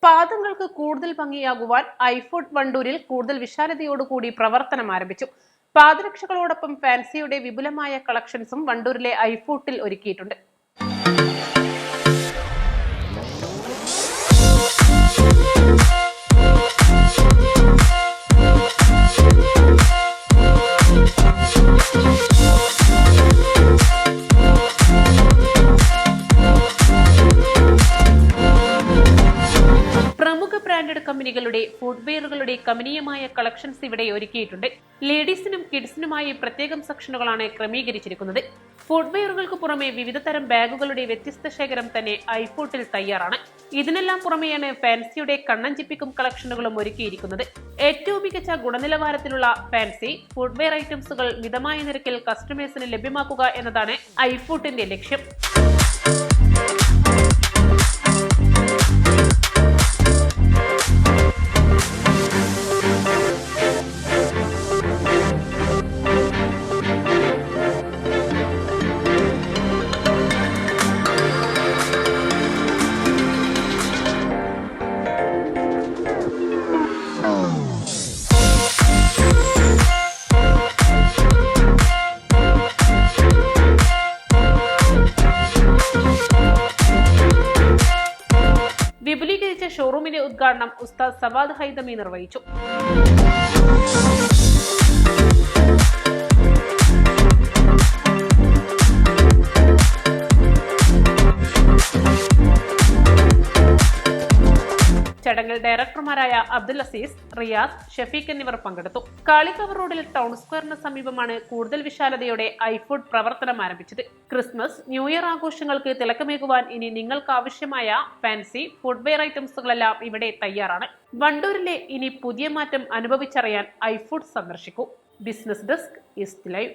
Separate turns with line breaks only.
പാദങ്ങൾക്ക് കൂടുതൽ ഭംഗിയാകുവാൻ ഐഫുഡ് വണ്ടൂരിൽ കൂടുതൽ വിശാലതയോടുകൂടി പ്രവർത്തനം ആരംഭിച്ചു. പാദരക്ഷകളോടൊപ്പം ഫാൻസിയുടെ വിപുലമായ കളക്ഷൻസും വണ്ടൂരിലെ ഐഫുഡിൽ ഒരുക്കിയിട്ടുണ്ട്. ബ്രാൻഡഡ് കമ്പനികളുടെ ഫുട്വെയറുകളുടെ കമനീയമായ കളക്ഷൻസ് ഇവിടെ ഒരുക്കിയിട്ടുണ്ട്. ലേഡീസിനും കിഡ്സിനുമായി പ്രത്യേകം സെക്ഷനുകളാണ് ക്രമീകരിച്ചിരിക്കുന്നത്. ഫുട്വെയറുകൾക്ക് പുറമെ വിവിധ തരം ബാഗുകളുടെ വ്യത്യസ്ത ശേഖരം തന്നെ ഐഫുഡിൽ തയ്യാറാണ്. ഇതിനെല്ലാം പുറമെയാണ് ഫാൻസിയുടെ കണ്ണഞ്ചിപ്പിക്കും കളക്ഷനുകളും ഒരുക്കിയിരിക്കുന്നത്. ഏറ്റവും മികച്ച ഗുണനിലവാരത്തിലുള്ള ഫാൻസി ഫുട്വെയർ ഐറ്റംസുകൾ മിതമായ നിരക്കിൽ കസ്റ്റമേഴ്സിന് ലഭ്യമാക്കുക എന്നതാണ് ഐഫുഡിന്റെ ലക്ഷ്യം. വിപുലീകരിച്ച ഷോറൂമിന്റെ ഉദ്ഘാടനം ഉസ്താദ് സവാദ് ഹൈതമി നിർവഹിച്ചു. ചടങ്ങിൽ ഡയറക്ടർമാരായ അബ്ദുൽ അസീസ്, റിയാസ്, ഷഫീഖ് എന്നിവർ പങ്കെടുത്തു. കാളികാവ് റോഡിൽ ടൗൺ സ്ക്വയറിന് സമീപമാണ് കൂടുതൽ വിശാലതയോടെ ഐഫുഡ് പ്രവർത്തനം ആരംഭിച്ചത്. ക്രിസ്മസ്, ന്യൂ ഇയർ ആഘോഷങ്ങൾക്ക് തിളക്കമേകുവാൻ ഇനി നിങ്ങൾക്ക് ആവശ്യമായ ഫാൻസി ഫുട്വെയർ ഐറ്റംസുകളെല്ലാം ഇവിടെ തയ്യാറാണ്. വണ്ടൂരിലെ ഇനി പുതിയ മാറ്റം അനുഭവിച്ചറിയാൻ ഐഫുഡ് സന്ദർശിക്കൂ. Business desk east live.